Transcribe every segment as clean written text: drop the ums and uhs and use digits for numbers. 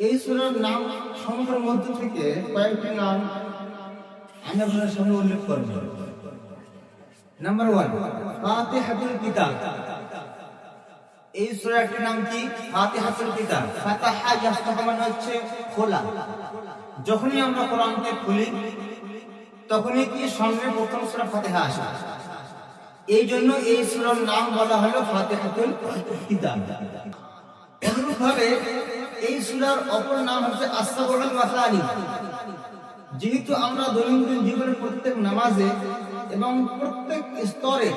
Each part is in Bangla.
এই সূরার নাম সমূহের মধ্যে থেকে কয়েকটি নাম আমি আপনাদের সামনে উল্লেখ করব। নাম্বার 1, ফাতিহাতুল কিতাব। এই সূরাটির নাম কি? ফাতিহাতুল কিতাব। ফাতাহা ইয়াফতাহু মানে হচ্ছে খোলা। যখনই আমরা কোরআনকে খুলি তখনই কি সামনে প্রথম সূরা ফাতিহা আসে। এই জন্য এই সূরার নাম বলা হলো ফাতিহাতুল কিতাব। অনুরূপভাবে এই সূরার অপর নাম হচ্ছে আস-সাবউল মাসানি। যেহেতু আমরা দৈনন্দিন জীবনে প্রত্যেক নামাজে এবং প্রত্যেক স্তরে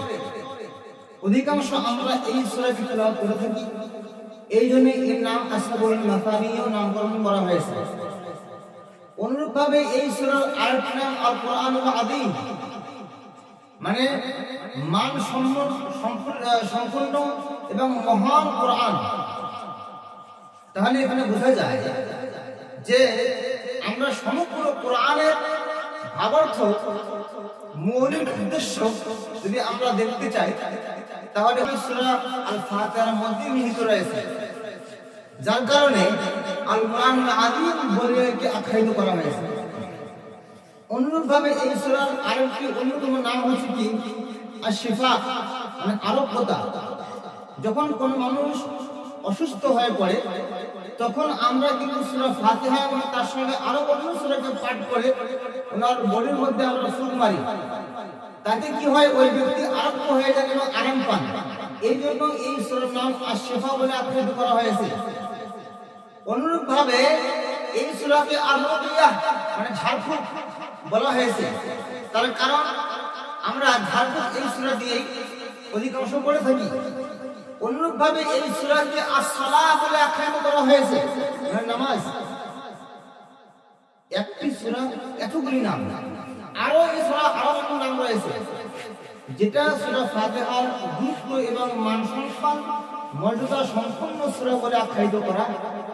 অধিকাংশ আমরা এই সূরাটি তেলাওয়াত করে থাকি, এই জন্য এর নাম আস-সাবউল মাসানিও নামকরণ করা হয়েছে। অনুরূপভাবে এই সূরার আরেকটি নাম আল কোরআনুল আযীম, মানে মান সম্পূর্ণ এবং মহান কোরআন। তাহলে এখানে বোঝা যায় যে আমরা সমগ্র কোরআনের ভাবার্থ মৌলিক উদ্দেশ্য যদি আমরা দেখতে চাই তাহলে সূরা আল ফাতিহার মধ্যে নিহিত রয়েছে, যার কারণে আল কোরআনুল আযীম বলে একে আখ্যায়িত করা হয়েছে। অনুরূপভাবে এই সূরার আরেকটি অন্যতম নাম হচ্ছে কি আশ-শিফা, মানে আরোগ্যতা। যখন কোনো মানুষ অসুস্থ হয়ে পড়ে তখন আমরা কিন্তু সূরা ফাতিহা এবং তার সঙ্গে আরো অন্য সূরাকে পাঠ করে ওনার বডির মধ্যে আমরা ফুঁক মারি, তাতে কি হয় ওই ব্যক্তি আরোগ্য হয়ে যায় এবং আরাম পান। এই জন্য এই সূরার নাম আশ-শিফা বলে আখ্যায়িত করা হয়েছে। অনুরূপভাবে এই সূরাকে আর-রুকিয়া মানে ঝাড়ফুঁক বলা হয়েছে, তার কারণ আমরা ঝাড়ফুঁক এই সূরা দিয়ে অধিকাংশ করে থাকি। অনুরূপভাবে এই সূরাকে as-সালাহ বলে আখ্যায়িত করা হয়েছে, মানে নামাজ। একটি সূরা এতগুলি নাম, আরো এই সূরা আরো অন্য নাম রয়েছে, যেটা সূরা ফাতিহার গুরুত্ব এবং মান সম্মান মর্যাদা সম্পন্ন সূরা বলে আখ্যায়িত করা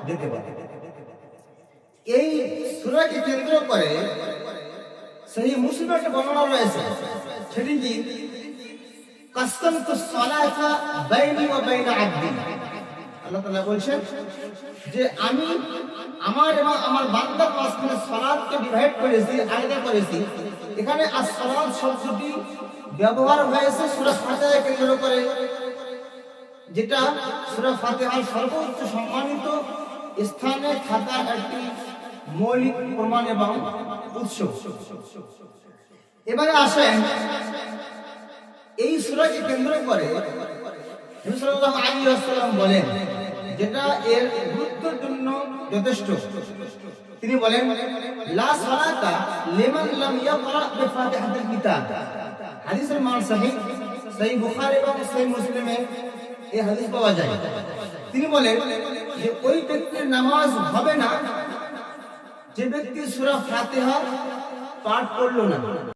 যেতে পারে। এই সূরাকে কেন্দ্র করে সহিহ মুসলিমে একটা বর্ণনা রয়েছে, সেটি কি কাসসামতুস সালাতা বাইনি ওয়া বাইনা আবদি। আল্লাহ তাআলা বলেন যে আমি আমার এবং আমার বান্দার মাঝখানে সালাতকে ডিভাইড করেছি, আলাদা করেছি। এখানে আস-সালাত শব্দটি ব্যবহার হয়েছে সূরা ফাতিহাকে কেন্দ্র করে, যেটা সূরা ফাতিহার সর্বোচ্চ সম্মানিত স্থানে থাকার একটি মৌলিক প্রমাণ এবং উৎস। এবারে আসেন এই সূরাকে কেন্দ্র করে নবী সাল্লাল্লাহু আলাইহি ওয়াসাল্লাম বলেন, যেটা এর গুরুত্বের জন্য যথেষ্ট। তিনি বলেন লা সালাতা লিমান লাম ইয়াকরা বিফাতিহাতিল কিতাব। হাদিসের মান সহিহ বুখারী এবং সহিহ মুসলিমে এই হাদিস পাওয়া যায়। তিনি বলেন যে ওই ব্যক্তির নামাজ হবে না যে ব্যক্তি সূরা ফাতিহা পাঠ করলো না।